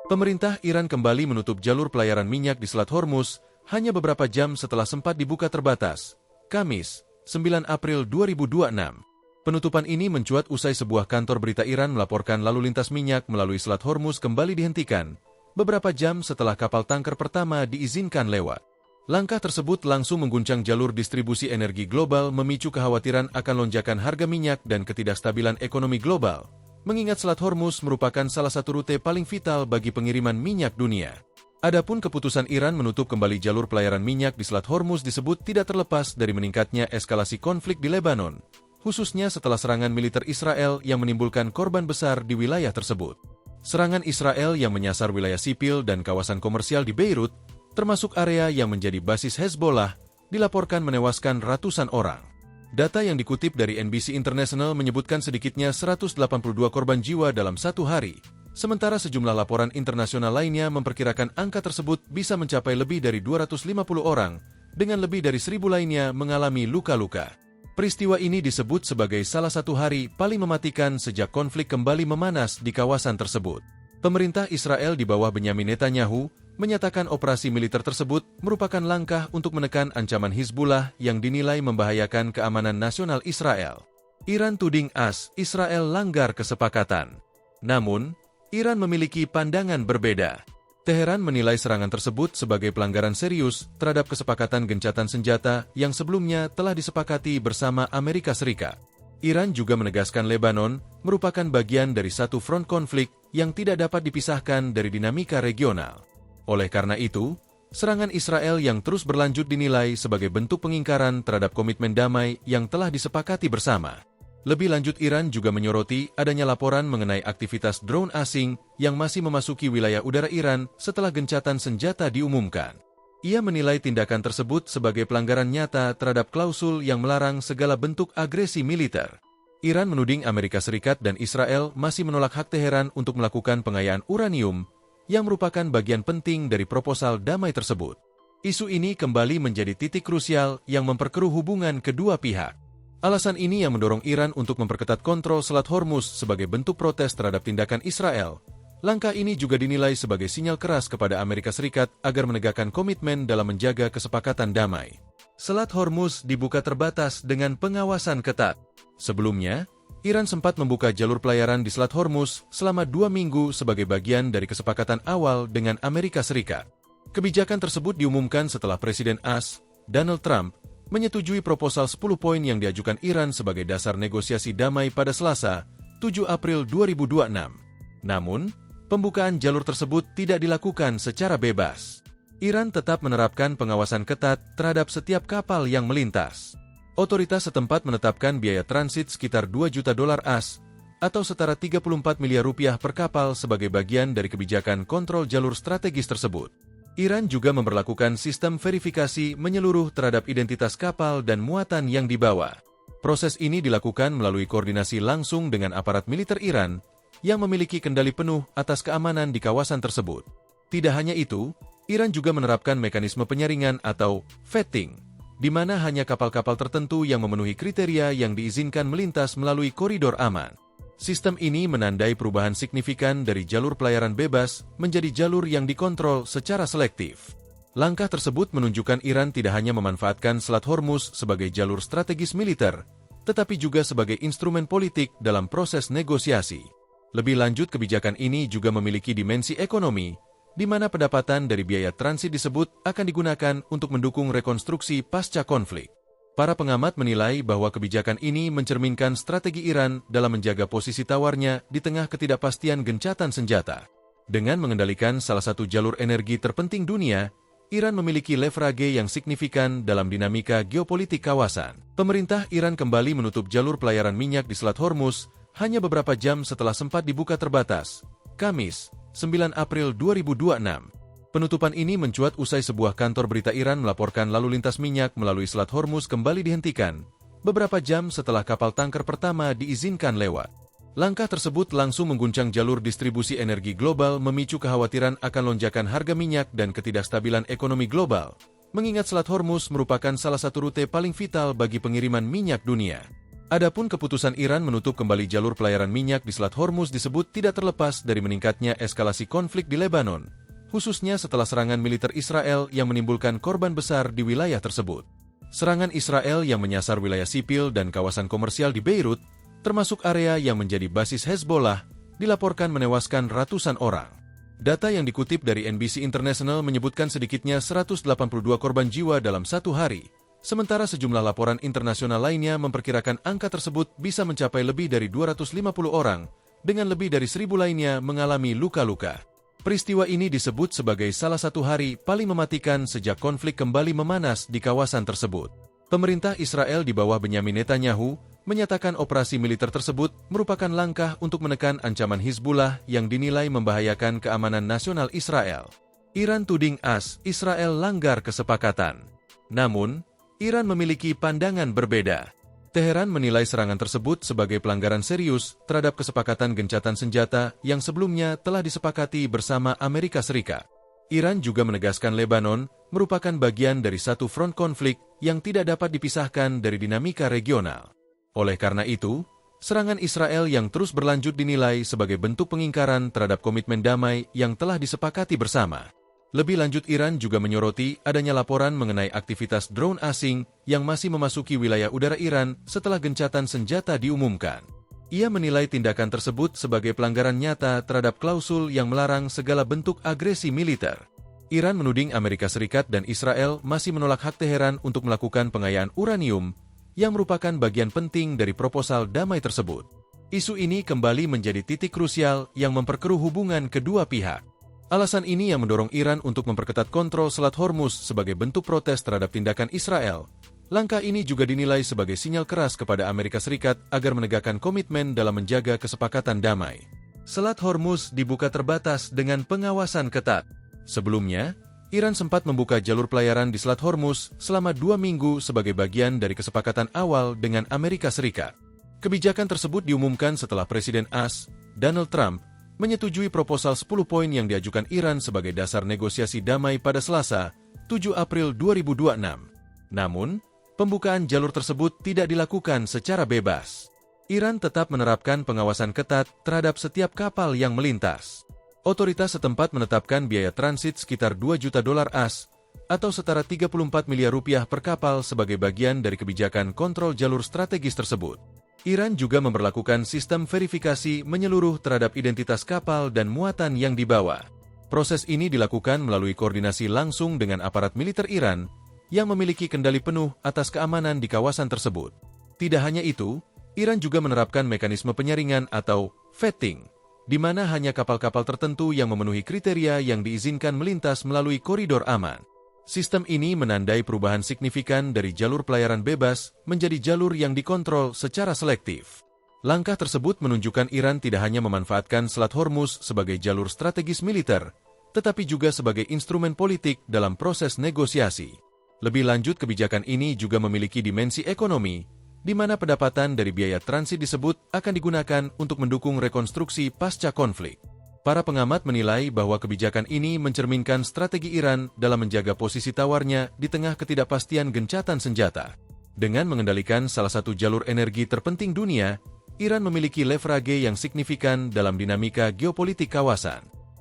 Pemerintah Iran kembali menutup jalur pelayaran minyak di Selat Hormuz hanya beberapa jam setelah sempat dibuka terbatas. Kamis, 9 April 2026. Penutupan ini mencuat usai sebuah kantor berita Iran melaporkan lalu lintas minyak melalui Selat Hormuz kembali dihentikan beberapa jam setelah kapal tanker pertama diizinkan lewat. Langkah tersebut langsung mengguncang jalur distribusi energi global, memicu kekhawatiran akan lonjakan harga minyak dan ketidakstabilan ekonomi global, mengingat Selat Hormuz merupakan salah satu rute paling vital bagi pengiriman minyak dunia. Adapun keputusan Iran menutup kembali jalur pelayaran minyak di Selat Hormuz disebut tidak terlepas dari meningkatnya eskalasi konflik di Lebanon, khususnya setelah serangan militer Israel yang menimbulkan korban besar di wilayah tersebut. Serangan Israel yang menyasar wilayah sipil dan kawasan komersial di Beirut, termasuk area yang menjadi basis Hezbollah, dilaporkan menewaskan ratusan orang. Data yang dikutip dari NBC International menyebutkan sedikitnya 182 korban jiwa dalam satu hari, sementara sejumlah laporan internasional lainnya memperkirakan angka tersebut bisa mencapai lebih dari 250 orang, dengan lebih dari 1.000 lainnya mengalami luka-luka. Peristiwa ini disebut sebagai salah satu hari paling mematikan sejak konflik kembali memanas di kawasan tersebut. Pemerintah Israel di bawah Benyamin Netanyahu menyatakan operasi militer tersebut merupakan langkah untuk menekan ancaman Hizbullah yang dinilai membahayakan keamanan nasional Israel. Iran tuding Israel langgar kesepakatan. Namun, Iran memiliki pandangan berbeda. Teheran menilai serangan tersebut sebagai pelanggaran serius terhadap kesepakatan gencatan senjata yang sebelumnya telah disepakati bersama Amerika Serikat. Iran juga menegaskan Lebanon merupakan bagian dari satu front konflik yang tidak dapat dipisahkan dari dinamika regional. Oleh karena itu, serangan Israel yang terus berlanjut dinilai sebagai bentuk pengingkaran terhadap komitmen damai yang telah disepakati bersama. Lebih lanjut, Iran juga menyoroti adanya laporan mengenai aktivitas drone asing yang masih memasuki wilayah udara Iran setelah gencatan senjata diumumkan. Ia menilai tindakan tersebut sebagai pelanggaran nyata terhadap klausul yang melarang segala bentuk agresi militer. Iran menuding Amerika Serikat dan Israel masih menolak hak Teheran untuk melakukan pengayaan uranium, yang merupakan bagian penting dari proposal damai tersebut. Isu ini kembali menjadi titik krusial yang memperkeruh hubungan kedua pihak. Alasan ini yang mendorong Iran untuk memperketat kontrol Selat Hormuz sebagai bentuk protes terhadap tindakan Israel. Langkah ini juga dinilai sebagai sinyal keras kepada Amerika Serikat agar menegakkan komitmen dalam menjaga kesepakatan damai. Selat Hormuz dibuka terbatas dengan pengawasan ketat. Sebelumnya, Iran sempat membuka jalur pelayaran di Selat Hormuz selama 2 minggu sebagai bagian dari kesepakatan awal dengan Amerika Serikat. Kebijakan tersebut diumumkan setelah Presiden Donald Trump menyetujui proposal 10 poin yang diajukan Iran sebagai dasar negosiasi damai pada Selasa, 7 April 2026. Namun, pembukaan jalur tersebut tidak dilakukan secara bebas. Iran tetap menerapkan pengawasan ketat terhadap setiap kapal yang melintas. Otoritas setempat menetapkan biaya transit sekitar $2 juta atau setara 34 miliar rupiah per kapal sebagai bagian dari kebijakan kontrol jalur strategis tersebut. Iran juga memberlakukan sistem verifikasi menyeluruh terhadap identitas kapal dan muatan yang dibawa. Proses ini dilakukan melalui koordinasi langsung dengan aparat militer Iran yang memiliki kendali penuh atas keamanan di kawasan tersebut. Tidak hanya itu, Iran juga menerapkan mekanisme penyaringan atau vetting, di mana hanya kapal-kapal tertentu yang memenuhi kriteria yang diizinkan melintas melalui koridor aman. Sistem ini menandai perubahan signifikan dari jalur pelayaran bebas menjadi jalur yang dikontrol secara selektif. Langkah tersebut menunjukkan Iran tidak hanya memanfaatkan Selat Hormuz sebagai jalur strategis militer, tetapi juga sebagai instrumen politik dalam proses negosiasi. Lebih lanjut, kebijakan ini juga memiliki dimensi ekonomi, di mana pendapatan dari biaya transit disebut akan digunakan untuk mendukung rekonstruksi pasca konflik. Para pengamat menilai bahwa kebijakan ini mencerminkan strategi Iran dalam menjaga posisi tawarnya di tengah ketidakpastian gencatan senjata. Dengan mengendalikan salah satu jalur energi terpenting dunia, Iran memiliki leverage yang signifikan dalam dinamika geopolitik kawasan. Pemerintah Iran kembali menutup jalur pelayaran minyak di Selat Hormuz hanya beberapa jam setelah sempat dibuka terbatas. Kamis, 9 April 2026. Penutupan ini mencuat usai sebuah kantor berita Iran melaporkan lalu lintas minyak melalui Selat Hormuz kembali dihentikan beberapa jam setelah kapal tanker pertama diizinkan lewat. Langkah tersebut langsung mengguncang jalur distribusi energi global, memicu kekhawatiran akan lonjakan harga minyak dan ketidakstabilan ekonomi global, mengingat Selat Hormuz merupakan salah satu rute paling vital bagi pengiriman minyak dunia. Adapun keputusan Iran menutup kembali jalur pelayaran minyak di Selat Hormuz disebut tidak terlepas dari meningkatnya eskalasi konflik di Lebanon, khususnya setelah serangan militer Israel yang menimbulkan korban besar di wilayah tersebut. Serangan Israel yang menyasar wilayah sipil dan kawasan komersial di Beirut, termasuk area yang menjadi basis Hezbollah, dilaporkan menewaskan ratusan orang. Data yang dikutip dari NBC International menyebutkan sedikitnya 182 korban jiwa dalam satu hari, sementara sejumlah laporan internasional lainnya memperkirakan angka tersebut bisa mencapai lebih dari 250 orang, dengan lebih dari 1.000 lainnya mengalami luka-luka. Peristiwa ini disebut sebagai salah satu hari paling mematikan sejak konflik kembali memanas di kawasan tersebut. Pemerintah Israel di bawah Benyamin Netanyahu menyatakan operasi militer tersebut merupakan langkah untuk menekan ancaman Hizbullah yang dinilai membahayakan keamanan nasional Israel. Iran tuding Israel langgar kesepakatan. Namun, Iran memiliki pandangan berbeda. Teheran menilai serangan tersebut sebagai pelanggaran serius terhadap kesepakatan gencatan senjata yang sebelumnya telah disepakati bersama Amerika Serikat. Iran juga menegaskan Lebanon merupakan bagian dari satu front konflik yang tidak dapat dipisahkan dari dinamika regional. Oleh karena itu, serangan Israel yang terus berlanjut dinilai sebagai bentuk pengingkaran terhadap komitmen damai yang telah disepakati bersama. Lebih lanjut, Iran juga menyoroti adanya laporan mengenai aktivitas drone asing yang masih memasuki wilayah udara Iran setelah gencatan senjata diumumkan. Ia menilai tindakan tersebut sebagai pelanggaran nyata terhadap klausul yang melarang segala bentuk agresi militer. Iran menuding Amerika Serikat dan Israel masih menolak hak Teheran untuk melakukan pengayaan uranium yang merupakan bagian penting dari proposal damai tersebut. Isu ini kembali menjadi titik krusial yang memperkeruh hubungan kedua pihak. Alasan ini yang mendorong Iran untuk memperketat kontrol Selat Hormuz sebagai bentuk protes terhadap tindakan Israel. Langkah ini juga dinilai sebagai sinyal keras kepada Amerika Serikat agar menegakkan komitmen dalam menjaga kesepakatan damai. Selat Hormuz dibuka terbatas dengan pengawasan ketat. Sebelumnya, Iran sempat membuka jalur pelayaran di Selat Hormuz selama 2 minggu sebagai bagian dari kesepakatan awal dengan Amerika Serikat. Kebijakan tersebut diumumkan setelah Presiden Donald Trump menyetujui proposal 10 poin yang diajukan Iran sebagai dasar negosiasi damai pada Selasa, 7 April 2026. Namun, pembukaan jalur tersebut tidak dilakukan secara bebas. Iran tetap menerapkan pengawasan ketat terhadap setiap kapal yang melintas. Otoritas setempat menetapkan biaya transit sekitar $2 juta atau setara 34 miliar rupiah per kapal sebagai bagian dari kebijakan kontrol jalur strategis tersebut. Iran juga memberlakukan sistem verifikasi menyeluruh terhadap identitas kapal dan muatan yang dibawa. Proses ini dilakukan melalui koordinasi langsung dengan aparat militer Iran yang memiliki kendali penuh atas keamanan di kawasan tersebut. Tidak hanya itu, Iran juga menerapkan mekanisme penyaringan atau vetting, di mana hanya kapal-kapal tertentu yang memenuhi kriteria yang diizinkan melintas melalui koridor aman. Sistem ini menandai perubahan signifikan dari jalur pelayaran bebas menjadi jalur yang dikontrol secara selektif. Langkah tersebut menunjukkan Iran tidak hanya memanfaatkan Selat Hormuz sebagai jalur strategis militer, tetapi juga sebagai instrumen politik dalam proses negosiasi. Lebih lanjut, kebijakan ini juga memiliki dimensi ekonomi, di mana pendapatan dari biaya transit disebut akan digunakan untuk mendukung rekonstruksi pasca konflik. Para pengamat menilai bahwa kebijakan ini mencerminkan strategi Iran dalam menjaga posisi tawarnya di tengah ketidakpastian gencatan senjata. Dengan mengendalikan salah satu jalur energi terpenting dunia, Iran memiliki leverage yang signifikan dalam dinamika geopolitik kawasan.